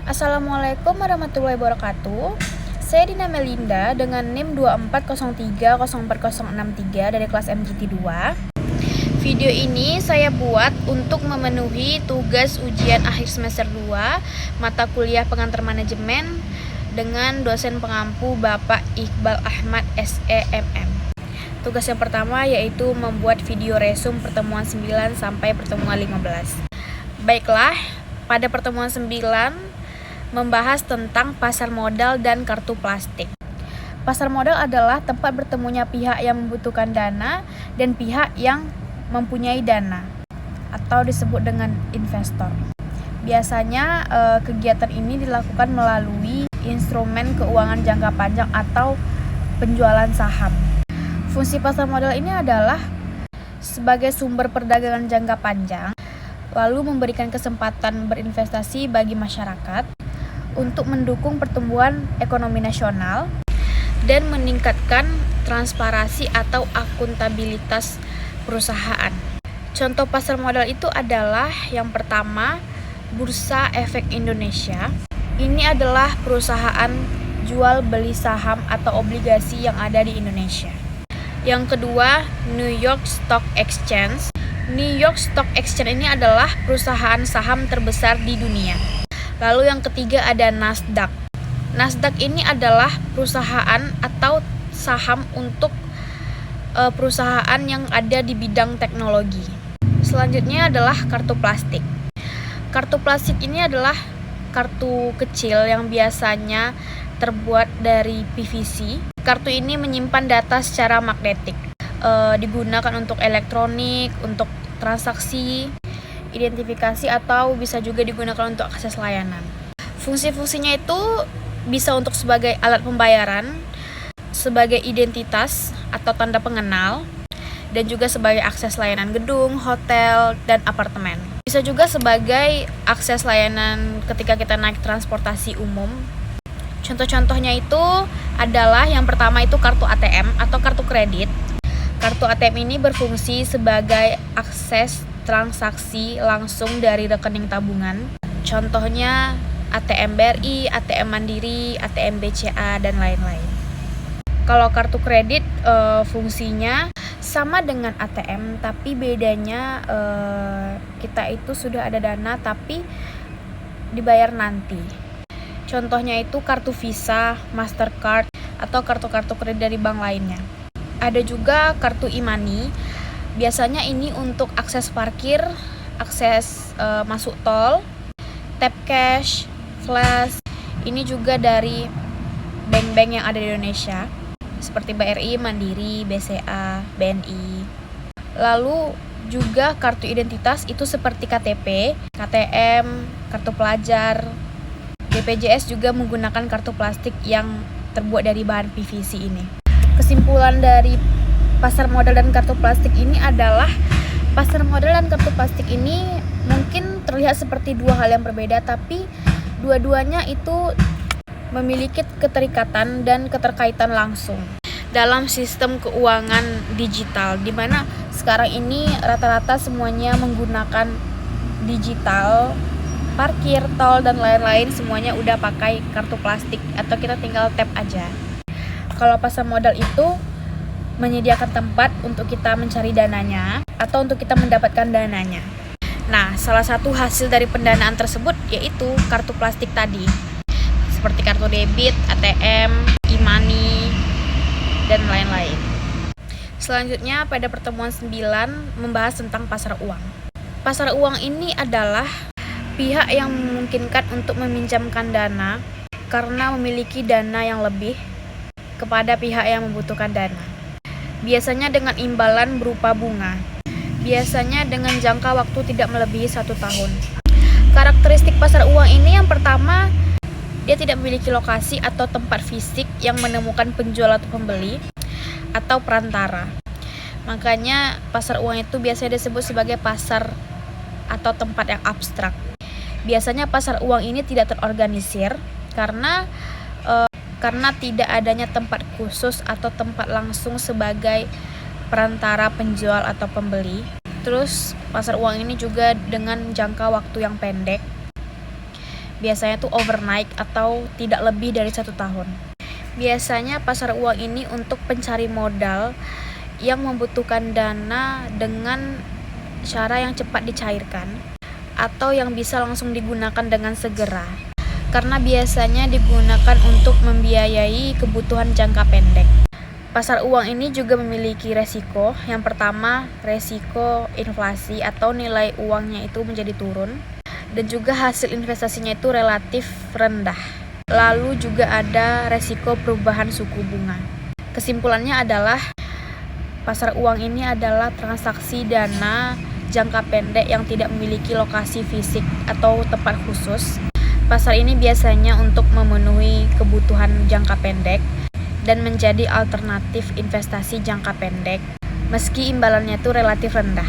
Assalamualaikum warahmatullahi wabarakatuh. Saya Dina Melinda dengan NIM 24030463 dari kelas MGT 2. Video ini saya buat untuk memenuhi tugas ujian akhir semester 2 mata kuliah pengantar manajemen dengan dosen pengampu Bapak Iqbal Ahmad SEMM. Tugas yang pertama yaitu membuat video resume pertemuan 9 sampai pertemuan 15. Baiklah, pada pertemuan 9 membahas tentang pasar modal dan kartu plastik. Pasar modal adalah tempat bertemunya pihak yang membutuhkan dana dan pihak yang mempunyai dana atau disebut dengan investor. Biasanya kegiatan ini dilakukan melalui instrumen keuangan jangka panjang atau penjualan saham. Fungsi pasar modal ini adalah sebagai sumber perdagangan jangka panjang, lalu memberikan kesempatan berinvestasi bagi masyarakat untuk mendukung pertumbuhan ekonomi nasional dan meningkatkan transparansi atau akuntabilitas perusahaan. Contoh pasar modal itu adalah yang pertama, Bursa Efek Indonesia. Ini adalah perusahaan jual beli saham atau obligasi yang ada di Indonesia. Yang kedua, New York Stock Exchange. New York Stock Exchange ini adalah perusahaan saham terbesar di dunia. Lalu yang ketiga ada Nasdaq. Nasdaq ini adalah perusahaan atau saham untuk perusahaan yang ada di bidang teknologi. Selanjutnya adalah kartu plastik. Kartu plastik ini adalah kartu kecil yang biasanya terbuat dari PVC. Kartu ini menyimpan data secara magnetik. Digunakan untuk elektronik, untuk transaksi, identifikasi, atau bisa juga digunakan untuk akses layanan. Fungsi-fungsinya itu bisa untuk sebagai alat pembayaran, sebagai identitas atau tanda pengenal, dan juga sebagai akses layanan gedung, hotel, dan apartemen. Bisa juga sebagai akses layanan ketika kita naik transportasi umum. Contoh-contohnya itu adalah yang pertama itu kartu ATM atau kartu kredit. Kartu ATM ini berfungsi sebagai akses transaksi langsung dari rekening tabungan. Contohnya ATM BRI, ATM Mandiri, ATM BCA, dan lain-lain. Kalau kartu kredit fungsinya sama dengan ATM, tapi bedanya kita itu sudah ada dana tapi dibayar nanti. Contohnya itu kartu Visa, Mastercard, atau kartu-kartu kredit dari bank lainnya. Ada juga kartu e-money. Biasanya ini untuk akses parkir, akses masuk tol, tap cash, flash. Ini juga dari bank-bank yang ada di Indonesia, seperti BRI, Mandiri, BCA, BNI. Lalu juga kartu identitas itu seperti KTP, KTM, kartu pelajar. BPJS juga menggunakan kartu plastik yang terbuat dari bahan PVC ini. Kesimpulan dari pasar modal dan kartu plastik ini adalah pasar modal dan kartu plastik ini mungkin terlihat seperti dua hal yang berbeda, tapi dua-duanya itu memiliki keterikatan dan keterkaitan langsung dalam sistem keuangan digital, di mana sekarang ini rata-rata semuanya menggunakan digital, parkir, tol, dan lain-lain semuanya udah pakai kartu plastik atau kita tinggal tap aja. Kalau pasar modal itu menyediakan tempat untuk kita mencari dananya atau untuk kita mendapatkan dananya. Nah, salah satu hasil dari pendanaan tersebut yaitu kartu plastik tadi, seperti kartu debit, ATM, e-money, dan lain-lain. Selanjutnya pada pertemuan 9 membahas tentang pasar uang. Pasar uang ini adalah pihak yang memungkinkan untuk meminjamkan dana karena memiliki dana yang lebih kepada pihak yang membutuhkan dana. Biasanya dengan imbalan berupa bunga. Biasanya dengan jangka waktu tidak melebihi 1 tahun. Karakteristik pasar uang ini yang pertama, dia tidak memiliki lokasi atau tempat fisik yang menemukan penjual atau pembeli atau perantara. Makanya pasar uang itu biasanya disebut sebagai pasar atau tempat yang abstrak. Biasanya pasar uang ini tidak terorganisir karena karena tidak adanya tempat khusus atau tempat langsung sebagai perantara penjual atau pembeli. Terus pasar uang ini juga dengan jangka waktu yang pendek, biasanya tuh overnight atau tidak lebih dari 1 tahun. Biasanya pasar uang ini untuk pencari modal yang membutuhkan dana dengan cara yang cepat dicairkan atau yang bisa langsung digunakan dengan segera, karena biasanya digunakan untuk membiayai kebutuhan jangka pendek. Pasar uang ini juga memiliki resiko. Yang pertama, resiko inflasi atau nilai uangnya itu menjadi turun, dan juga hasil investasinya itu relatif rendah. Lalu juga ada resiko perubahan suku bunga. Kesimpulannya adalah pasar uang ini adalah transaksi dana jangka pendek yang tidak memiliki lokasi fisik atau tempat khusus. Pasar ini biasanya untuk memenuhi kebutuhan jangka pendek dan menjadi alternatif investasi jangka pendek, meski imbalannya itu relatif rendah.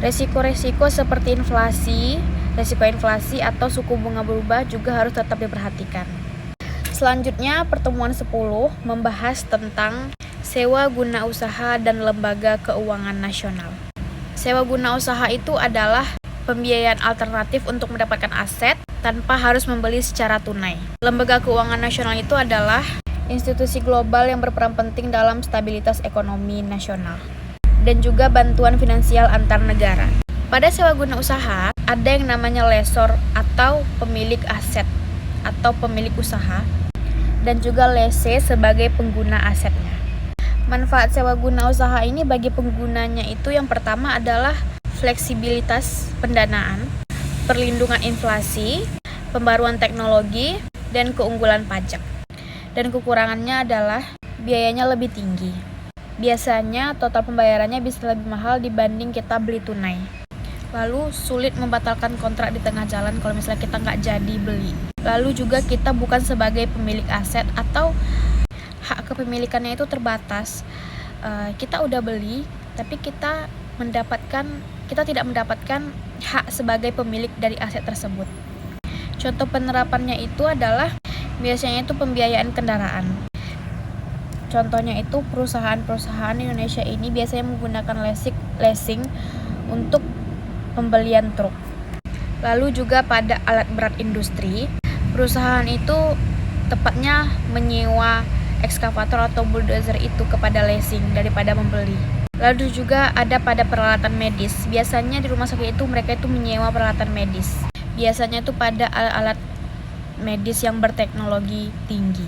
Resiko-resiko seperti resiko inflasi atau suku bunga berubah juga harus tetap diperhatikan. Selanjutnya, pertemuan 10 membahas tentang sewa guna usaha dan lembaga keuangan nasional. Sewa guna usaha itu adalah pembiayaan alternatif untuk mendapatkan aset tanpa harus membeli secara tunai. Lembaga keuangan nasional itu adalah institusi global yang berperan penting dalam stabilitas ekonomi nasional dan juga bantuan finansial antar negara. Pada sewa guna usaha, ada yang namanya lessor atau pemilik aset atau pemilik usaha, dan juga lessee sebagai pengguna asetnya. Manfaat sewa guna usaha ini bagi penggunanya itu yang pertama adalah fleksibilitas pendanaan, perlindungan inflasi, pembaruan teknologi, dan keunggulan pajak. Dan kekurangannya adalah biayanya lebih tinggi. Biasanya total pembayarannya bisa lebih mahal dibanding kita beli tunai. Lalu sulit membatalkan kontrak di tengah jalan kalau misalnya kita nggak jadi beli. Lalu juga kita bukan sebagai pemilik aset atau hak kepemilikannya itu terbatas. Kita udah beli, tapi kita tidak mendapatkan hak sebagai pemilik dari aset tersebut. Contoh penerapannya itu adalah biasanya itu pembiayaan kendaraan. Contohnya itu perusahaan-perusahaan di Indonesia ini biasanya menggunakan leasing untuk pembelian truk. Lalu juga pada alat berat industri, perusahaan itu tepatnya menyewa ekskavator atau bulldozer itu kepada leasing daripada membeli. Lalu juga ada pada peralatan medis. Biasanya di rumah sakit itu mereka itu menyewa peralatan medis. Biasanya itu pada alat-alat medis yang berteknologi tinggi.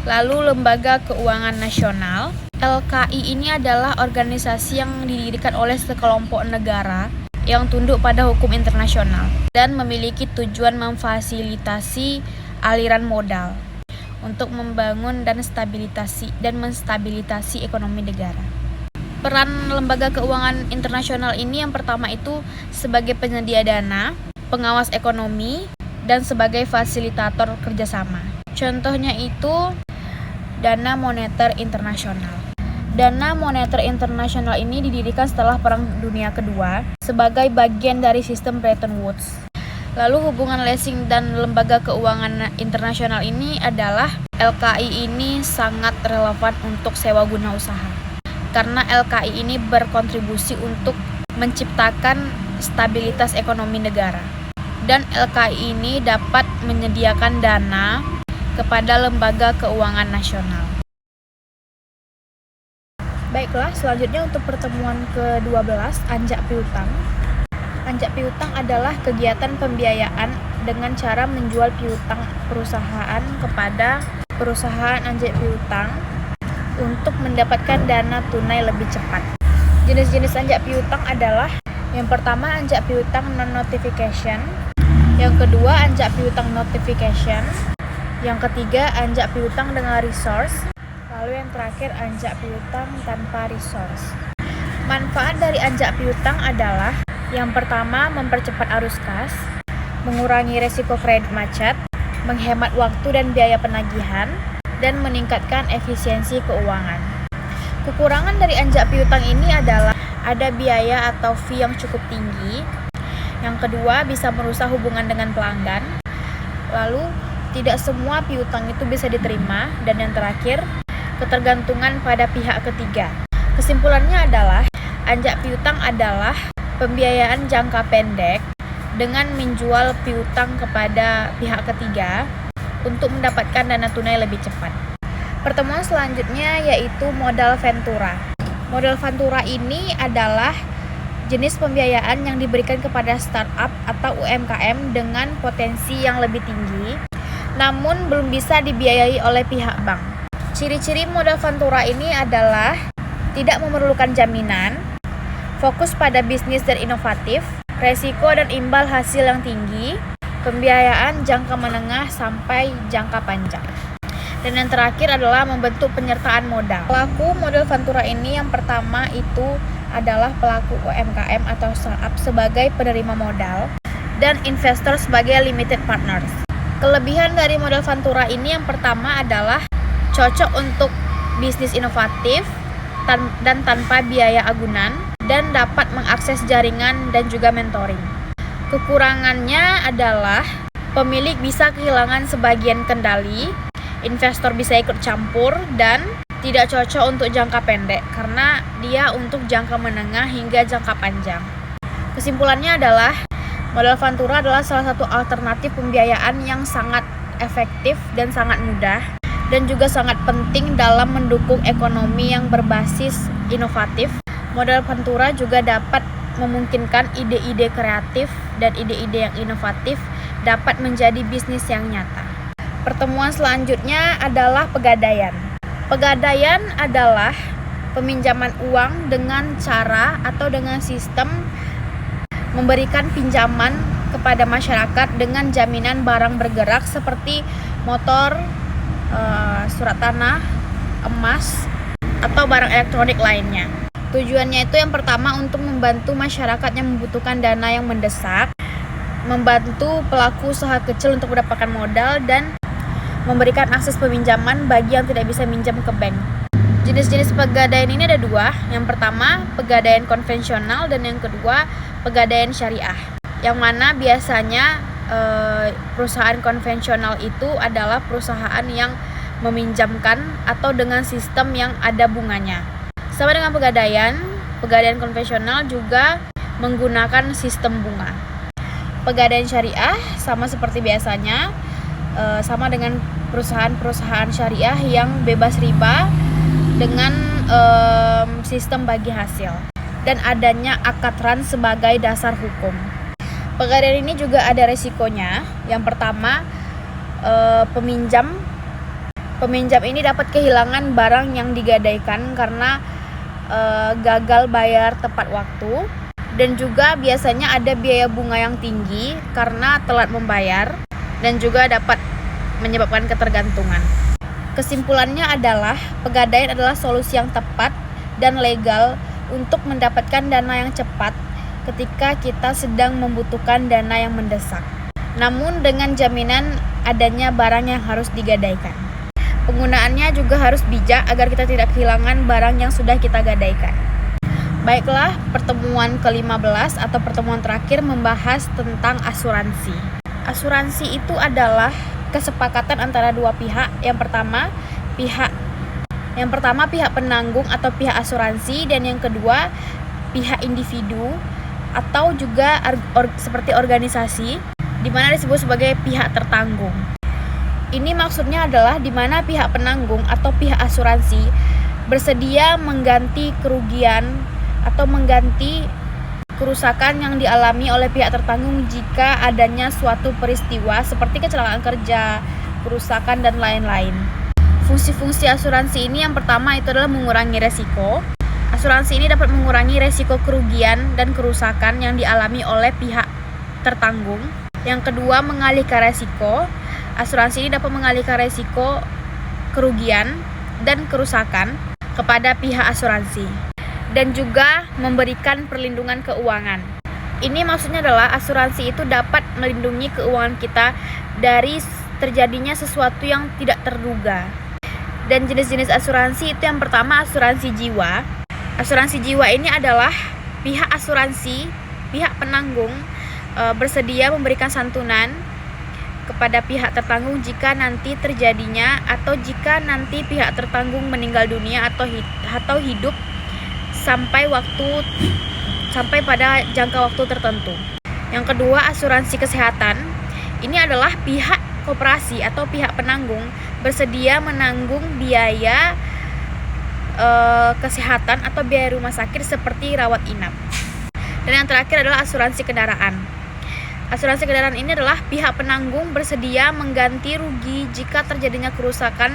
Lalu lembaga keuangan nasional. LKI ini adalah organisasi yang didirikan oleh sekelompok negara yang tunduk pada hukum internasional dan memiliki tujuan memfasilitasi aliran modal untuk membangun dan menstabilitasi ekonomi negara. Peran lembaga keuangan internasional ini yang pertama itu sebagai penyedia dana, pengawas ekonomi, dan sebagai fasilitator kerjasama. Contohnya itu Dana Moneter Internasional. Dana Moneter Internasional ini didirikan setelah Perang Dunia Kedua sebagai bagian dari sistem Bretton Woods. Lalu hubungan leasing dan lembaga keuangan internasional ini adalah LKI ini sangat relevan untuk sewa guna usaha. Karena LKI ini berkontribusi untuk menciptakan stabilitas ekonomi negara. Dan LKI ini dapat menyediakan dana kepada lembaga keuangan nasional. Baiklah, selanjutnya untuk pertemuan ke-12, anjak piutang. Anjak piutang adalah kegiatan pembiayaan dengan cara menjual piutang perusahaan kepada perusahaan anjak piutang untuk mendapatkan dana tunai lebih cepat. Jenis-jenis anjak piutang adalah yang pertama anjak piutang non-notification, yang kedua anjak piutang notification, yang ketiga anjak piutang dengan resource, lalu yang terakhir anjak piutang tanpa resource. Manfaat dari anjak piutang adalah yang pertama, mempercepat arus kas, mengurangi resiko kredit macet, menghemat waktu dan biaya penagihan, dan meningkatkan efisiensi keuangan. Kekurangan dari anjak piutang ini adalah ada biaya atau fee yang cukup tinggi. Yang kedua, bisa merusak hubungan dengan pelanggan. Lalu, tidak semua piutang itu bisa diterima. Dan yang terakhir, ketergantungan pada pihak ketiga. Kesimpulannya adalah, anjak piutang adalah pembiayaan jangka pendek dengan menjual piutang kepada pihak ketiga untuk mendapatkan dana tunai lebih cepat. Pertemuan selanjutnya yaitu modal ventura. Modal ventura ini adalah jenis pembiayaan yang diberikan kepada startup atau UMKM dengan potensi yang lebih tinggi, namun belum bisa dibiayai oleh pihak bank. Ciri-ciri modal ventura ini adalah tidak memerlukan jaminan, fokus pada bisnis dan inovatif, resiko dan imbal hasil yang tinggi, pembiayaan jangka menengah sampai jangka panjang. Dan yang terakhir adalah membentuk penyertaan modal. Pelaku modal ventura ini yang pertama itu adalah pelaku UMKM atau startup sebagai penerima modal dan investor sebagai limited partners. Kelebihan dari modal ventura ini yang pertama adalah cocok untuk bisnis inovatif dan tanpa biaya agunan, dan dapat mengakses jaringan dan juga mentoring. Kekurangannya adalah pemilik bisa kehilangan sebagian kendali, investor bisa ikut campur, dan tidak cocok untuk jangka pendek karena dia untuk jangka menengah hingga jangka panjang. Kesimpulannya adalah, modal ventura adalah salah satu alternatif pembiayaan yang sangat efektif dan sangat mudah, dan juga sangat penting dalam mendukung ekonomi yang berbasis inovatif. Modal ventura juga dapat memungkinkan ide-ide kreatif dan ide-ide yang inovatif dapat menjadi bisnis yang nyata. Pertemuan selanjutnya adalah pegadaian. Pegadaian adalah peminjaman uang dengan cara atau dengan sistem memberikan pinjaman kepada masyarakat dengan jaminan barang bergerak seperti motor, surat tanah, emas, atau barang elektronik lainnya. Tujuannya itu yang pertama untuk membantu masyarakat yang membutuhkan dana yang mendesak, membantu pelaku usaha kecil untuk mendapatkan modal, dan memberikan akses peminjaman bagi yang tidak bisa minjam ke bank. Jenis-jenis pegadaian ini ada dua. Yang pertama, pegadaian konvensional, dan yang kedua, pegadaian syariah. Yang mana biasanya perusahaan konvensional itu adalah perusahaan yang meminjamkan atau dengan sistem yang ada bunganya. Sama dengan pegadaian konvensional juga menggunakan sistem bunga. Pegadaian syariah sama seperti biasanya, sama dengan perusahaan-perusahaan syariah yang bebas riba dengan sistem bagi hasil dan adanya akad ran sebagai dasar hukum. Pegadaian ini juga ada resikonya. Yang pertama, peminjam ini dapat kehilangan barang yang digadaikan karena gagal bayar tepat waktu, dan juga biasanya ada biaya bunga yang tinggi karena telat membayar, dan juga dapat menyebabkan ketergantungan. Kesimpulannya adalah, pegadaian adalah solusi yang tepat dan legal untuk mendapatkan dana yang cepat ketika kita sedang membutuhkan dana yang mendesak, namun dengan jaminan adanya barang yang harus digadaikan. Penggunaannya juga harus bijak agar kita tidak kehilangan barang yang sudah kita gadaikan. Baiklah, pertemuan ke-15 atau pertemuan terakhir membahas tentang asuransi. Asuransi itu adalah kesepakatan antara dua pihak. Yang pertama pihak penanggung atau pihak asuransi, dan yang kedua pihak individu atau juga seperti organisasi, di mana disebut sebagai pihak tertanggung. Ini maksudnya adalah di mana pihak penanggung atau pihak asuransi bersedia mengganti kerugian atau mengganti kerusakan yang dialami oleh pihak tertanggung jika adanya suatu peristiwa seperti kecelakaan kerja, kerusakan, dan lain-lain. Fungsi-fungsi asuransi ini yang pertama itu adalah mengurangi resiko. Asuransi ini dapat mengurangi resiko kerugian dan kerusakan yang dialami oleh pihak tertanggung. Yang kedua, mengalihkan resiko. Asuransi ini dapat mengalihkan resiko kerugian dan kerusakan kepada pihak asuransi, dan juga memberikan perlindungan keuangan. Ini maksudnya adalah asuransi itu dapat melindungi keuangan kita dari terjadinya sesuatu yang tidak terduga. Dan jenis-jenis asuransi itu yang pertama, asuransi jiwa. Asuransi jiwa ini adalah pihak asuransi, pihak penanggung bersedia memberikan santunan kepada pihak tertanggung jika nanti terjadinya atau jika nanti pihak tertanggung meninggal dunia atau hidup sampai pada jangka waktu tertentu. Yang kedua, asuransi kesehatan. Ini adalah pihak koperasi atau pihak penanggung bersedia menanggung biaya kesehatan atau biaya rumah sakit seperti rawat inap. Dan yang terakhir adalah asuransi kendaraan. Asuransi kendaraan ini adalah pihak penanggung bersedia mengganti rugi jika terjadinya kerusakan,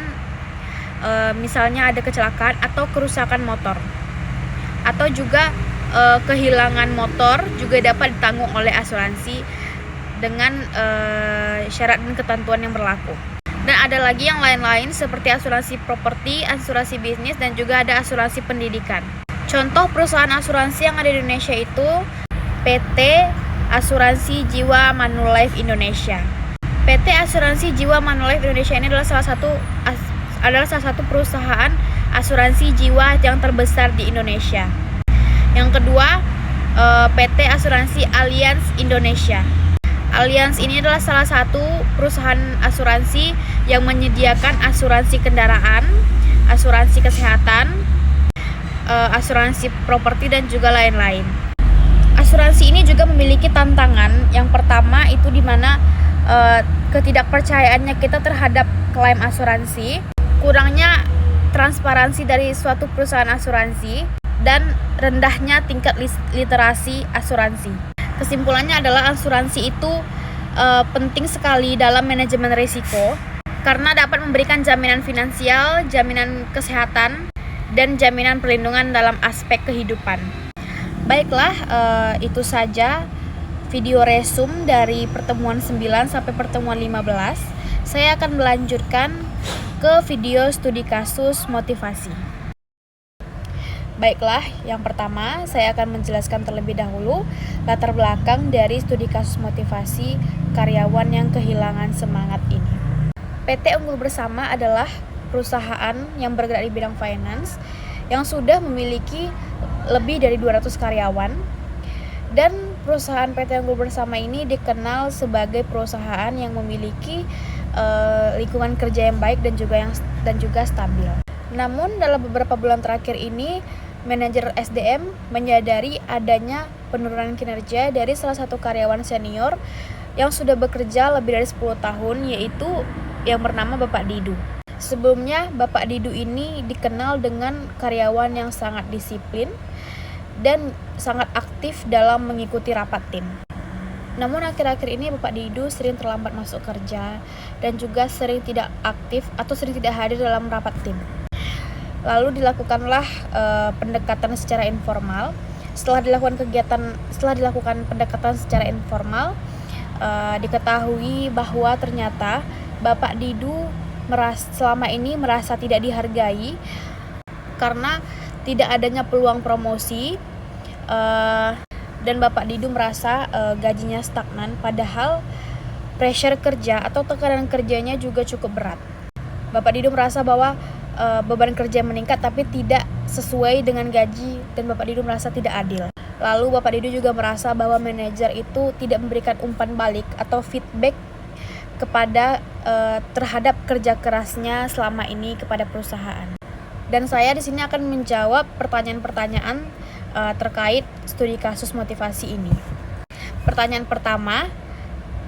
misalnya ada kecelakaan atau kerusakan motor, atau juga kehilangan motor juga dapat ditanggung oleh asuransi dengan syarat dan ketentuan yang berlaku. Dan ada lagi yang lain-lain seperti asuransi properti, asuransi bisnis, dan juga ada asuransi pendidikan. Contoh perusahaan asuransi yang ada di Indonesia itu PT Asuransi Jiwa Manulife Indonesia. PT Asuransi Jiwa Manulife Indonesia ini adalah salah satu perusahaan asuransi jiwa yang terbesar di Indonesia. Yang kedua, PT Asuransi Allianz Indonesia. Allianz ini adalah salah satu perusahaan asuransi yang menyediakan asuransi kendaraan, asuransi kesehatan, asuransi properti, dan juga lain-lain. Asuransi ini juga memiliki tantangan. Yang pertama itu di mana ketidakpercayaannya kita terhadap klaim asuransi, kurangnya transparansi dari suatu perusahaan asuransi, dan rendahnya tingkat literasi asuransi. Kesimpulannya adalah asuransi itu penting sekali dalam manajemen risiko karena dapat memberikan jaminan finansial, jaminan kesehatan, dan jaminan perlindungan dalam aspek kehidupan. Baiklah, itu saja video resum dari pertemuan 9 sampai pertemuan 15. Saya akan melanjutkan ke video studi kasus motivasi. Baiklah, yang pertama saya akan menjelaskan terlebih dahulu latar belakang dari studi kasus motivasi karyawan yang kehilangan semangat ini. PT Unggul Bersama adalah perusahaan yang bergerak di bidang finance yang sudah memiliki lebih dari 200 karyawan, dan perusahaan PT Unggul Bersama ini dikenal sebagai perusahaan yang memiliki lingkungan kerja yang baik dan juga stabil. Namun dalam beberapa bulan terakhir ini manajer SDM menyadari adanya penurunan kinerja dari salah satu karyawan senior yang sudah bekerja lebih dari 10 tahun, yaitu yang bernama Bapak Didu. Sebelumnya Bapak Didu ini dikenal dengan karyawan yang sangat disiplin dan sangat aktif dalam mengikuti rapat tim. Namun akhir-akhir ini Bapak Didu sering terlambat masuk kerja dan juga sering tidak aktif atau sering tidak hadir dalam rapat tim. Lalu dilakukanlah pendekatan secara informal. Setelah dilakukan pendekatan secara informal, diketahui bahwa ternyata Bapak Didu selama ini merasa tidak dihargai karena tidak adanya peluang promosi, dan Bapak Didu merasa gajinya stagnan, padahal pressure kerja atau tekanan kerjanya juga cukup berat. Bapak Didu merasa bahwa beban kerja meningkat tapi tidak sesuai dengan gaji, dan Bapak Didu merasa tidak adil. Lalu Bapak Didu juga merasa bahwa manajer itu tidak memberikan umpan balik atau feedback terhadap kerja kerasnya selama ini kepada perusahaan. Dan saya di sini akan menjawab pertanyaan-pertanyaan terkait studi kasus motivasi ini. Pertanyaan pertama,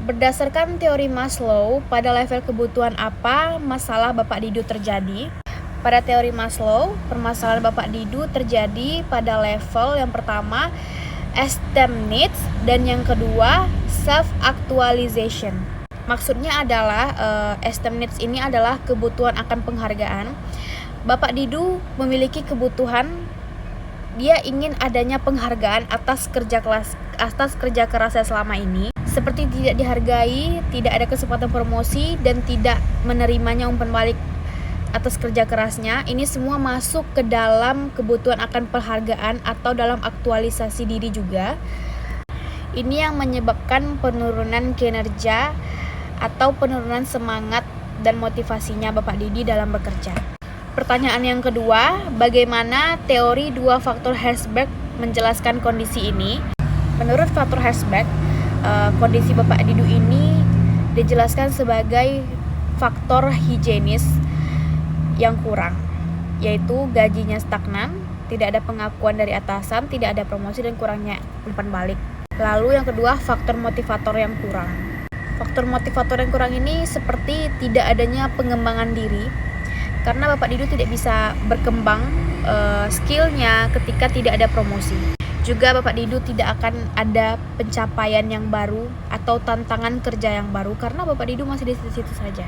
berdasarkan teori Maslow, pada level kebutuhan apa masalah Bapak Didu terjadi? Pada teori Maslow, permasalahan Bapak Didu terjadi pada level yang pertama, esteem needs, dan yang kedua, self-actualization. Maksudnya adalah esteem needs ini adalah kebutuhan akan penghargaan. Bapak Didu memiliki kebutuhan, dia ingin adanya penghargaan atas kerja kerasnya selama ini, seperti tidak dihargai, tidak ada kesempatan promosi, dan tidak menerimanya umpan balik atas kerja kerasnya. Ini semua masuk ke dalam kebutuhan akan penghargaan atau dalam aktualisasi diri juga. Ini yang menyebabkan penurunan kinerja atau penurunan semangat dan motivasinya Bapak Didu dalam bekerja. Pertanyaan yang kedua, bagaimana teori dua faktor Herzberg menjelaskan kondisi ini? Menurut faktor Herzberg, kondisi Bapak Didu ini dijelaskan sebagai faktor higienis yang kurang, yaitu gajinya stagnan, tidak ada pengakuan dari atasan, tidak ada promosi, dan kurangnya umpan balik. Lalu yang kedua, faktor motivator yang kurang. Faktor motivator yang kurang ini seperti tidak adanya pengembangan diri, karena Bapak Didu tidak bisa berkembang skillnya ketika tidak ada promosi. Juga Bapak Didu tidak akan ada pencapaian yang baru atau tantangan kerja yang baru, karena Bapak Didu masih di situ saja.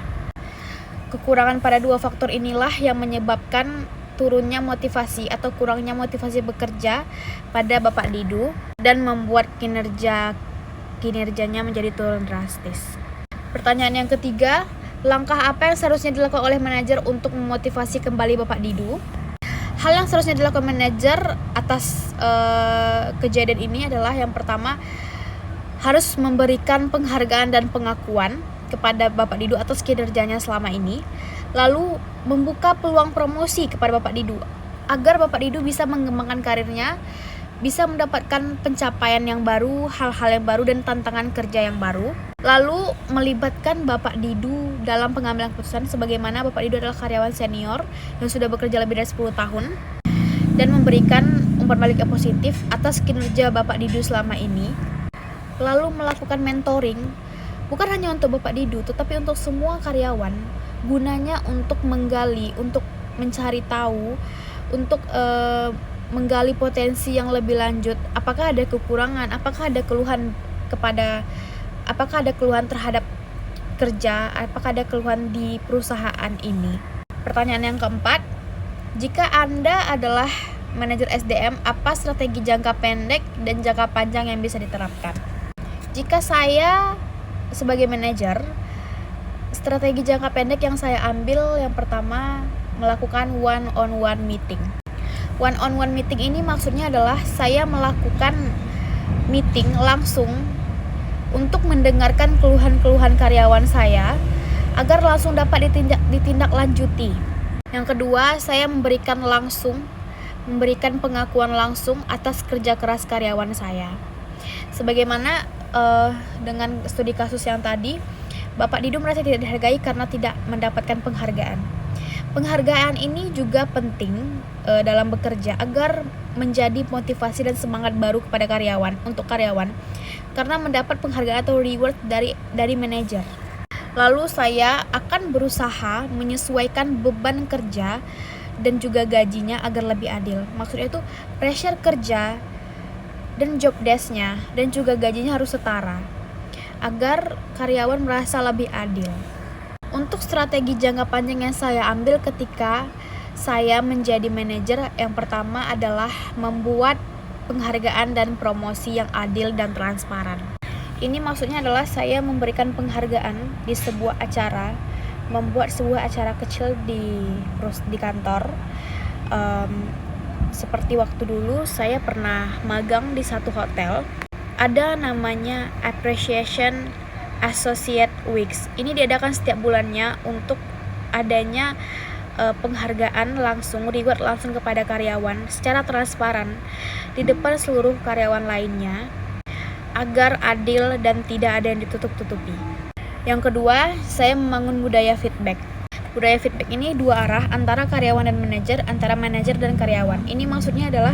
Kekurangan pada dua faktor inilah yang menyebabkan turunnya motivasi atau kurangnya motivasi bekerja pada Bapak Didu dan membuat kinerjanya menjadi turun drastis. Pertanyaan yang ketiga, langkah apa yang seharusnya dilakukan oleh manajer untuk memotivasi kembali Bapak Didu? Hal yang seharusnya dilakukan manajer atas kejadian ini adalah yang pertama, harus memberikan penghargaan dan pengakuan kepada Bapak Didu atas kinerjanya selama ini, lalu membuka peluang promosi kepada Bapak Didu agar Bapak Didu bisa mengembangkan karirnya, bisa mendapatkan pencapaian yang baru, hal-hal yang baru, dan tantangan kerja yang baru. Lalu melibatkan Bapak Didu dalam pengambilan keputusan, sebagaimana Bapak Didu adalah karyawan senior yang sudah bekerja lebih dari 10 tahun dan memberikan umpan balik yang positif atas kinerja Bapak Didu selama ini. Lalu melakukan mentoring bukan hanya untuk Bapak Didu, tetapi untuk semua karyawan, gunanya untuk menggali, untuk mencari tahu, untuk menggali potensi yang lebih lanjut. Apakah ada kekurangan, apakah ada keluhan terhadap kerja, apakah ada keluhan di perusahaan ini. Pertanyaan yang keempat, jika Anda adalah manajer SDM, apa strategi jangka pendek dan jangka panjang yang bisa diterapkan? Jika saya sebagai manajer, strategi jangka pendek yang saya ambil yang pertama, melakukan one-on-one meeting. One-on-one meeting ini maksudnya adalah saya melakukan meeting langsung untuk mendengarkan keluhan-keluhan karyawan saya agar langsung dapat ditindaklanjuti. Yang kedua, saya memberikan pengakuan langsung atas kerja keras karyawan saya. Sebagaimana dengan studi kasus yang tadi, Bapak Didu merasa tidak dihargai karena tidak mendapatkan penghargaan. Penghargaan ini juga penting dalam bekerja agar menjadi motivasi dan semangat baru kepada untuk karyawan karena mendapat penghargaan atau reward dari manajer. Lalu saya akan berusaha menyesuaikan beban kerja dan juga gajinya agar lebih adil. Maksudnya itu pressure kerja dan job desk-nya dan juga gajinya harus setara agar karyawan merasa lebih adil. Untuk strategi jangka panjang yang saya ambil ketika saya menjadi manajer, yang pertama adalah membuat penghargaan dan promosi yang adil dan transparan. Ini maksudnya adalah saya memberikan penghargaan di sebuah acara, membuat sebuah acara kecil di kantor. Seperti waktu dulu saya pernah magang di satu hotel, ada namanya Appreciation Associate Weeks. Ini diadakan setiap bulannya untuk adanya penghargaan langsung, reward langsung kepada karyawan secara transparan di depan seluruh karyawan lainnya agar adil dan tidak ada yang ditutup-tutupi. Yang kedua, saya membangun budaya feedback. Budaya feedback ini dua arah, antara karyawan dan manajer, antara manajer dan karyawan. Ini maksudnya adalah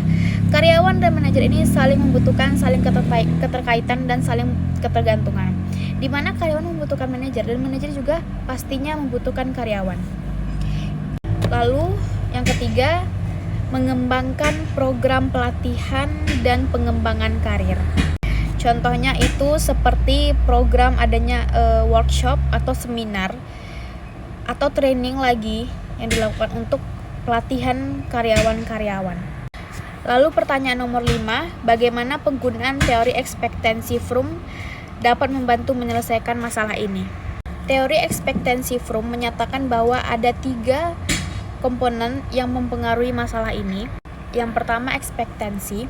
karyawan dan manajer ini saling membutuhkan, saling keterkaitan dan saling ketergantungan. Di mana karyawan membutuhkan manajer dan manajer juga pastinya membutuhkan karyawan. Lalu yang ketiga, mengembangkan program pelatihan dan pengembangan karir. Contohnya itu seperti program adanya workshop atau seminar atau training lagi yang dilakukan untuk pelatihan karyawan-karyawan. Lalu pertanyaan nomor 5, bagaimana penggunaan teori ekspektansi Fromm dapat membantu menyelesaikan masalah ini? Teori ekspektansi Fromm menyatakan bahwa ada 3 komponen yang mempengaruhi masalah ini. Yang pertama ekspektansi,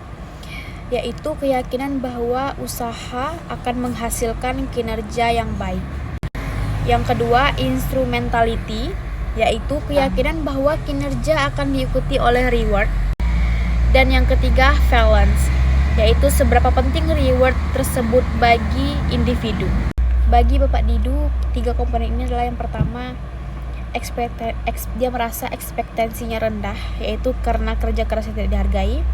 yaitu keyakinan bahwa usaha akan menghasilkan kinerja yang baik. Yang kedua, instrumentality, yaitu keyakinan bahwa kinerja akan diikuti oleh reward. Dan yang ketiga, balance, yaitu seberapa penting reward tersebut bagi individu. Bagi Bapak Didu, 3 komponen ini adalah yang pertama, dia merasa ekspektasinya rendah, yaitu karena kerja kerasnya tidak dihargai.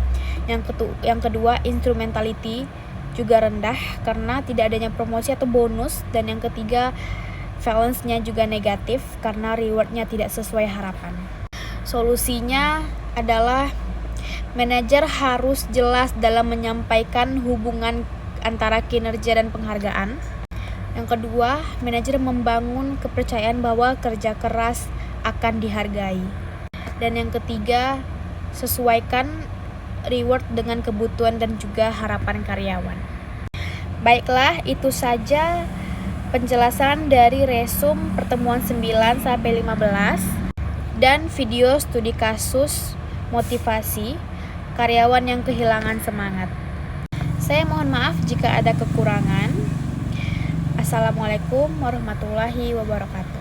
Yang kedua, instrumentality juga rendah karena tidak adanya promosi atau bonus. Dan yang ketiga, balance-nya juga negatif karena reward-nya tidak sesuai harapan. Solusinya adalah manajer harus jelas dalam menyampaikan hubungan antara kinerja dan penghargaan. Yang kedua, manajer membangun kepercayaan bahwa kerja keras akan dihargai. Dan yang ketiga, sesuaikan reward dengan kebutuhan dan juga harapan karyawan. Baiklah, itu saja penjelasan dari resum pertemuan 9 sampai 15 dan video studi kasus motivasi karyawan yang kehilangan semangat. Saya mohon maaf jika ada kekurangan. Assalamualaikum warahmatullahi wabarakatuh.